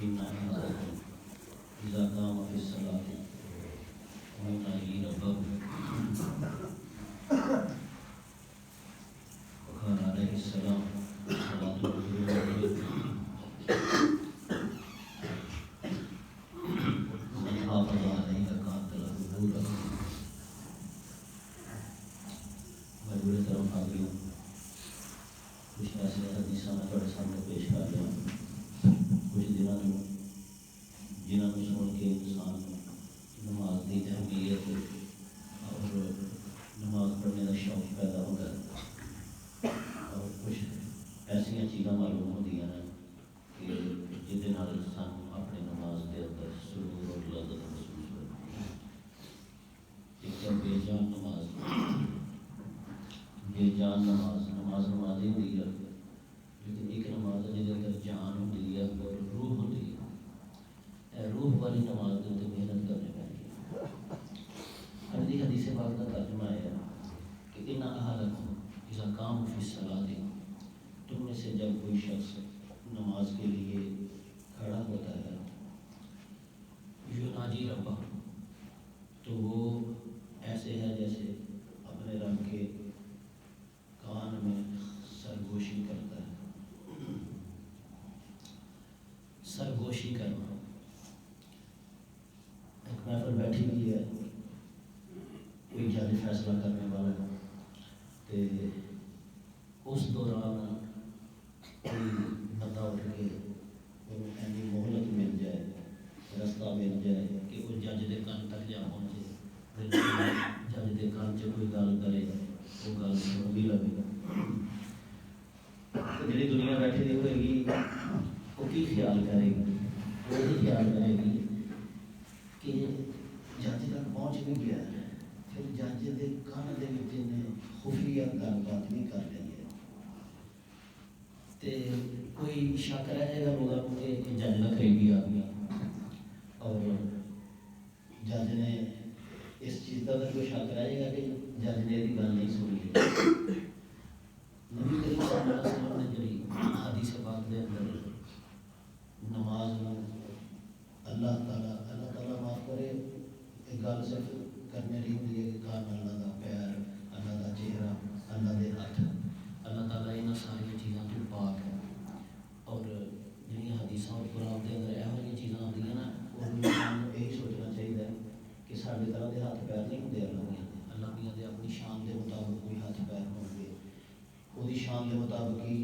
إن أحدكم إذا قام في الصلاة ويناجي ربه وكان عليه السلام صلاة الظهر من حافظ عليها كانت له نورا. مجبور طرف حاضرین کچھ ایسے حدیثاں میں تھوڑے سامنے پیش کر رہا ہوں کچھ دنوں میں جنہوں نے سن کے انسان نماز کی اہمیت اور نماز پڑھنے کا شوق پیدا ہوتا ہے اور کچھ ایسا چیزاں معلوم ہوتی ہیں کہ جس انسان اپنی نماز کے اندر سرور اور لذت محسوس ہوتی ہے. ایک تو بے جان نماز نماز ہی ہوئی ہے لیکن ایک نماز ہے جس اندر جان ہوتی ہے اور روح ہوتی ہے. روح والی نماز کے اندر محنت کرنے پڑی. حدیث پاک کا ترجمہ ہے کہ ان احدکم اذا قام فی الصلاۃ، تم میں سے جب کوئی شخص نماز کے لیے کھڑا ہوتا ہے یناجی ربہ، تو وہ ایسے ہے جیسے اپنے رب کے کان میں سرگوشی کرتا ہے. سرگوشی کرنا، ایک محفل بیٹھی ہوئی ہے، کوئی جج فیصلہ کرنے والا ہے، تو اس دوران کوئی بندہ اٹھ کے ایسی مہلت مل جائے، رستہ مل جائے کہ وہ جج کے کان تک جا پہنچے، جج کے کان سے کوئی گل کرے وہ گل سن بھی لگے. جی دنیا بیٹھی دی ہوئے گی وہ کی خیال کرے گی؟ وہ یہی خیال کرے گی کہ جج تک پہنچ بھی گیا ہے، پھر جج کے کان کے خفیہ گل بات بھی کر رہی ہے. کوئی شک رہ جائے گا لوگوں کہ جج کا قریبی آدمی اور جج نے اس چیز کا کوئی شک رہ جائے گا کہ جج نے یہ گل نہیں سنی. نبی کریم صلی اللہ علیہ وسلم نے جی حدیث پاک کے اندر نماز اللہ تعالیٰ معاف کرے ایک گل صرف کرنے رہی ہوتی ہے کہ کان اللہ کا پیر، اللہ کا چہرہ، اللہ کے ہاتھ، اللہ تعالیٰ یہاں ساری چیزوں تو پاک ہے. اور جہاں حدیث اور قرآن کے اندر یہ چیزاں آتی ہیں نا، وہ یہی سوچنا چاہیے کہ سارے طرح کے ہاتھ پیر نہیں ہوتے اللہ کے اپنی شان کے مطابق کوئی ہاتھ پیر ہو گے، وہ شان کے مطابق ہی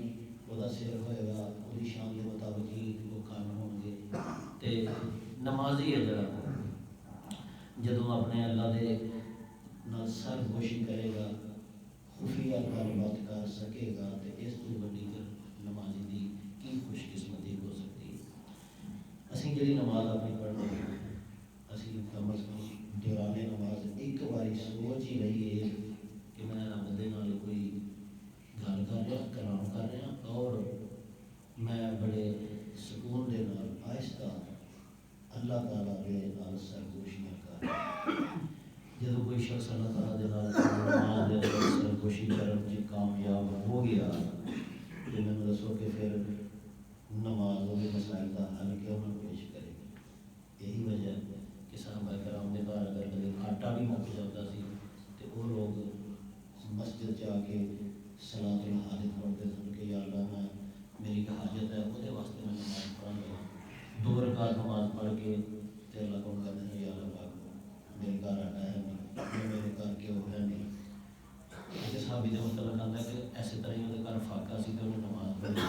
وہ سر ہوئے گا، وہ شان کے مطابق ہی وہ کان ہو گے. تو نمازی ہے جڑا جدوں اپنے اللہ کے نال سر گوشی کرے گا، خفیہ گل بات کر سکے گا، تو اس تو بڑی نمازی کی کی خوش قسمتی ہو سکتی ہے. اسی جی نماز اپنی پڑھنے اسی کم از کم دوران نماز ایک باری سوچ ہی رہی ہے کہ میں رب دے نال کوئی گل کر رہا، کلام کر رہا، اور میں بڑے سکون دے نال آہستہ اللہ تعالیٰ کے نال سرگوشیاں کر رہا. جب کوئی شخص اللہ تعالیٰ دے نال نماز دے اندر سرگوشی کرنے کامیاب ہو گیا تو میں نے دسو کہ پھر نماز وہ مسائل کا حل کیوں نہ پیش کرے گی. یہی وجہ ہے کہ صحابہ کرام کے گھر اگر کبھی آٹا بھی مک جاتا سی تو وہ لوگ مسجد جا کے صلاۃ الحاجت پڑھتے سن کہ یا اللہ میں میری حاجت ہے وہ واسطے میں نماز پڑھا گا. 2 رکعت نماز پڑھ کے اللہ کو کہتے ہیں یا اللہ پاک میرے گھر آٹا ہے نہیں، میرے گھر کیوں ہے نہیں. صحابی کا مطلب آتا ہے کہ ایسے طرح ہی وہ گھر فاقہ سی تو انہیں نماز پڑھی،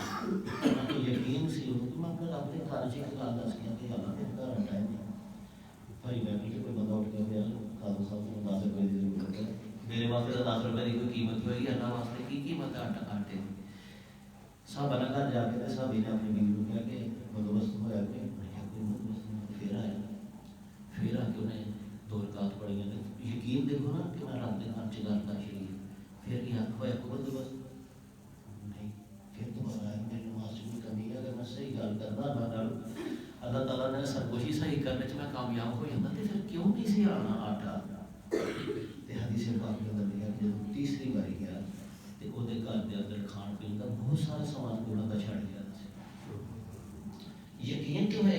یقین سی میں اپنے رب کے گھر سے ایک گل دس گیا کہ اللہ میرے گھر آٹا ہے نہیں. بھائی میں کہ کوئی بندہ اٹھ کے گیا خادم صاحب کو 10 روپئے کی ضرورت ہے، میرے واسطے 10 روپئے کی کوئی قیمت ہوئے گی، اللہ واسطے کی قیمت ہے آٹے. صحابہ نے گھر جا کے صحابی نے اپنی بیوی کو کہا کہ بندوبست ہوا کوئی بندوبست نہیں. پھر آ کے انہیں 2 رکعت پڑھی ہیں. یقین دیکھو نا کہ میں رب کے گھر سے گل کر چلی. پھر یہ ہوا کوئی بندوبست نہیں. پھر دوبارہ آیا میری نماز میں کمی ہے، اگر میں صحیح گل کرنا اللہ تعالیٰ نے سرگوشی صحیح کرنے میں کامیاب ہو جاتا تو پھر کیوں نہیں سی آنا آٹا. حدیث پاک کے اندر لکھا کہ جب تیسری باری گیا تو وہ گھر کے اندر کھان پین کا بہت سارا سامان کوڑا کا چھڑ گیا. یقین کیوں ہے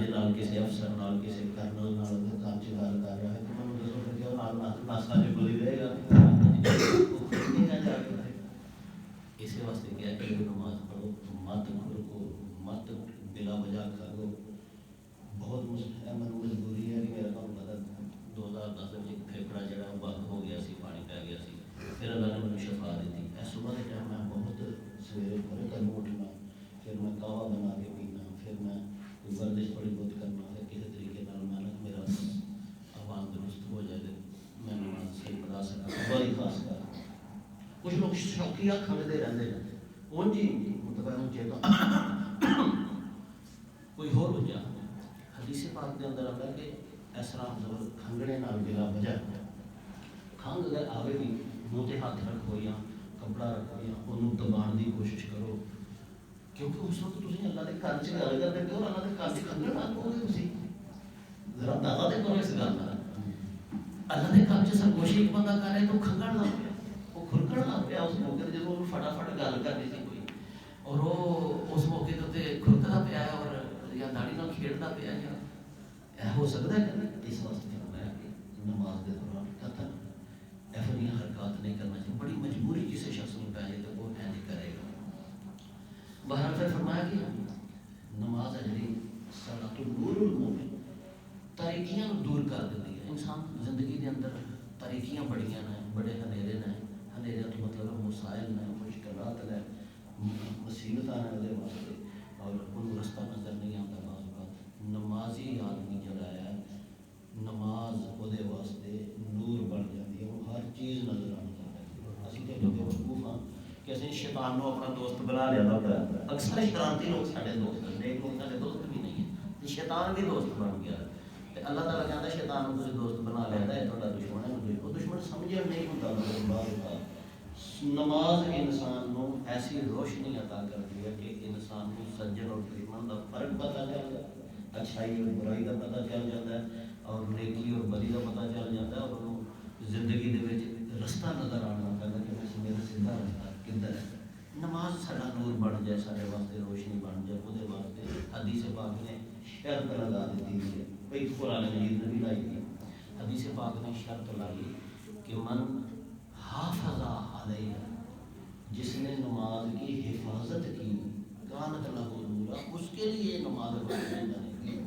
جج نال کسی افسر نال کسی کرنل نال گھر چ گل کر رہا ہے تو مجھے دسو پھر کہ نال ناسا جو گولی رہے گا جا کے اسی واسطے کیا کہ نماز پڑھو مت کھڑکو مت بلا وجہ کرو. بہت مجبوری ہے کہ میرا کام پتا 2010 میں ایک پھیپڑا جڑا بند ہو گیا سی, پانی پی گیا سی, پھر اللہ نے مجھے شفا دی تھی. صبح کے ٹائم میں بہت سویرے بڑے قدم اٹھنا, پھر میں قہوہ بنا کے پینا, پھر میں کوئی ورزش تھوڑی بہت کرنا, پھر کسی طریقے میں میرا آواز درست ہو جائے میں نماز صحیح پڑھا سکا. بڑی خاص کر کچھ لوگ شوقیہ کھنگتے رہتے ہیں اون جی مطلب چیتا کوئی ہو وجہ حدیث پاک کے اندر آتا ہے کہ اس طرح زبر کھنگنے نال بلا وجہ کھنگ اگر آئے بھی منہ تے ہاتھ رکھو یا کپڑا رکھو یا انہوں دبان کی کوشش کرو, کیونکہ اس وقت تھی اللہ کے گھر سے گل کرتے ہو, اللہ کے گھر سے کھنگن لگ پو گے تھی. ذرا اندازہ تو کرو اس گل کا. اللہ کے گھر سے سرگوشی ایک بندہ کر رہے تو کھنگن لگ پیا, وہ کھڑکن لگ پیا اس موقع جب وہ فٹافٹ گل کرنی تھی کوئی, اور وہ اس موقع کے کھڑکتا پیا اور یا داڑھی نال کھیڈتا پیا یا ہو سکتا ہے کہ اس واسطے فرمایا کہ نماز کے دوران قطن ایسی حرکات نہیں کرنا چاہیے. بڑی مجبوری کسی شخص میں پہ جائے تو وہ نہیں کرے گا. بہرحال پھر فرمایا کہ نماز ہے جی صلاۃ النور المومن تاریکیاں دور کر دیتی ہے. انسان زندگی کے اندر تاریکیاں بڑیاں ہیں, بڑے ہنیرے ہیں, ہنیرے تو مطلب مسائل ہیں, مشکلات ہیں, مصیبت ہیں وہ واسطے, اور ان رستہ نظر نہیں آتا. بعض اوقات نمازی آدمی جڑا ہے نماز وہ واسطے نور بن جاتی ہے, وہ ہر چیز نظر آنے لگتی ہے. اسی تو بے وقوف ہاں کہ اسی شیطان کو اپنا دوست بنا لیا ہوتا ہے. اکثر شرارتی لوگ سارے دوست ہیں, نیک لوگ سارے دوست بھی نہیں ہیں, شیطان بھی دوست بن گیا. اللہ تعالیٰ کہتا ہے شیطان کو دوست بنا لیتا ہے, تھوڑا دشمن ہے, وہ دشمن سمجھے نہیں ہوتا. نماز انسان کو ایسی روشنی عطا کرتی ہے کہ انسان کو سجن اور دشمن کا فرق پتہ چل جاتا ہے, اچھائی اور برائی کا پتہ چل جاتا ہے, اور نیکی اور بدی کا پتہ چل جاتا ہے, اور وہ زندگی کے رستہ نظر آنا پہلے کہ میرا سیدھا رستہ کدھر ہے. نماز سارا نور بن جائے, سارے واسطے روشنی بن جائے, وہ واسطے حدیث پاک نے شرط لگا دیتی ہے. بھائی قرآن مجید نے بھی لائی تھی, حدیث پاک نے شرط لائی کہ من حافظ علیہ, جس نے نماز کی حفاظت کی, کانت لہو نورا, اس کے لیے نماز روشنی بنے گی.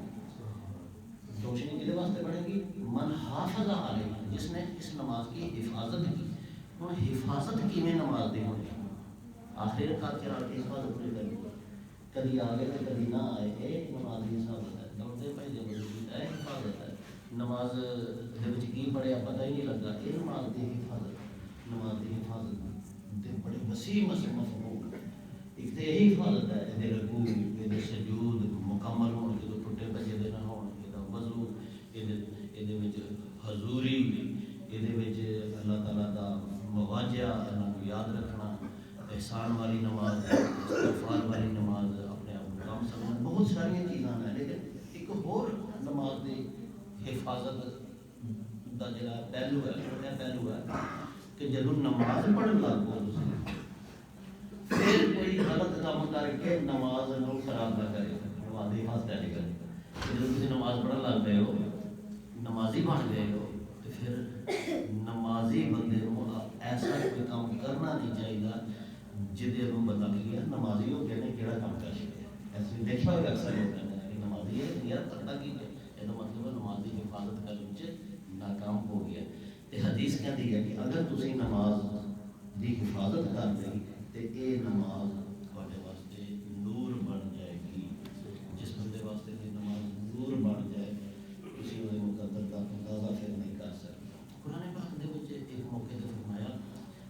روشنی کس واسطے بنے گی؟ من حافظ علیہ, جس نے اس نماز کی حفاظت کی. ہوں حفاظت کی میں نماز دی ہوئی آخری رکعت چلا کے حفاظت نہیں کرنی, کبھی آگے تو کبھی نہ آئے, ایک نماز کی حفاظت ہے. دوڑتے پہ جب ہے حفاظت ہے, نماز کی پڑھیا پتہ ہی نہیں لگا, یہ نماز کی حفاظت. نماز کی حفاظت بڑے وسیع مفہوم, ایک تو یہی حفاظت ہے, یہ رکوع, یہ سجود مکمل ہونے کے ٹوٹے بجے دے نہ ہون, یہ وضو, یہ حضوری, یہ اللہ تعالیٰ کا مواجہ یاد رکھنا, احسان والی نماز, استغفار والی نماز, اپنے آپ کو کام سمجھنا, بہت ساری چیزاں ہیں. لیکن ایک اور نماز کی حفاظت کا جڑا پہلو ہے کہ جب نماز پڑھن لگ پو پھر کوئی غلط کام کر کے نماز کو خراب نہ کرے, نماز کی حفاظت نہیں کرے. جب تم نماز پڑھن لگ پے ہو, نمازی بن گئے ہو, تو پھر نمازی بندے کو ایسا کوئی کام کرنا نہیں چاہیے جہد بندہ کہ نمازی ہو گئے کہڑا کام کر سکے. ایسے دیکھا ہوگا اکثر ہوتا ہے نمازی ہے یار کرتا کی یہ مطلب نماز کی حفاظت کرنے ناکام ہو گیا. حدیث کہتی ہے کہ اگر تسی نماز کی حفاظت کر رہی تو یہ نماز تھوڑے واسطے نور بن جائے گی. جس بندے واسطے یہ نماز نور بن جائے کسی وہ مقدر کا اندازہ پھر نہیں کر سکتا. قرآن پاک دے وچ ایک موقع تے فرمایا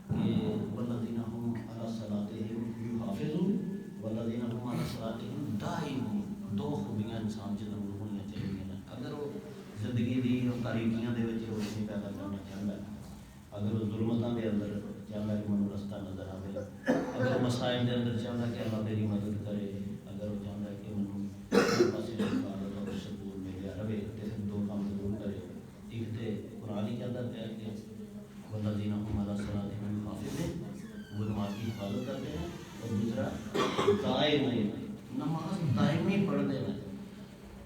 کہ والذین هم علی صلاتہم یحافظون والذین هم علی صلاتہم دائمون. دو خوبیاں انسان کے اندر ہونی چاہیے. اگر وہ زندگی دی تاریکیاں دے وچ روشنی پیدا کرنا چاہتا ہے, اگر وہ ظلمتاں دے اندر چاہتا ہے کہ مجھے رستہ نظر آئے, اگر مسائل دے اندر چاہتا ہے کہ اللہ میری مدد کرے, اگر وہ چاہتا ہے کہ مجھے پاس حفاظت اور سکون ملیا رہے, تو پھر دو کام ضرور کرے. ایک تو قرآن ہی کہتا ہے کہ والذین هم علی صلاتہم یحافظون, وہ نماز کی حفاظت کرتے ہیں, اور دوسرا دائمی نماز دائمی پڑھتے ہیں.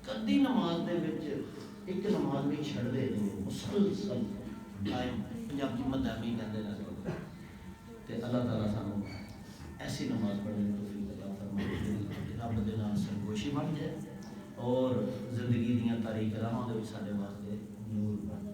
کبھی ਸਾਰੀ ਨਮਾਜ਼ ਦੇ ਵਿੱਚ ਇੱਕ ਨਮਾਜ਼ ਨਹੀਂ ਛੱਡਦੇ ਨੇ, ਮੁਸਲਸਲ ਟਾਈਮ ਪੰਜਾਬੀ ਮਦਾਮੀ ਕਹਿੰਦੇ ਨੇ। ਤੇ ਅੱਲਾਹ ਤਾਲਾ ਸਾਨੂੰ ਐਸੀ ਨਮਾਜ਼ ਪੜ੍ਹਨ ਦੀ ਤੌਫੀਕ ਅਤਾ ਫਰਮਾਏ ਜਿਹੜੀ ਰੱਬ ਦੇ ਨਾਲ ਸਰਗੋਸ਼ੀ ਬਣ ਜਾਏ ਔਰ ਜ਼ਿੰਦਗੀ ਦੀਆਂ ਤਾਰੀਕ ਰਾਹਾਂ ਦੇ ਵਿੱਚ ਸਾਡੇ ਵਾਸਤੇ ਨੂਰ ਬਣ ਜਾਏ।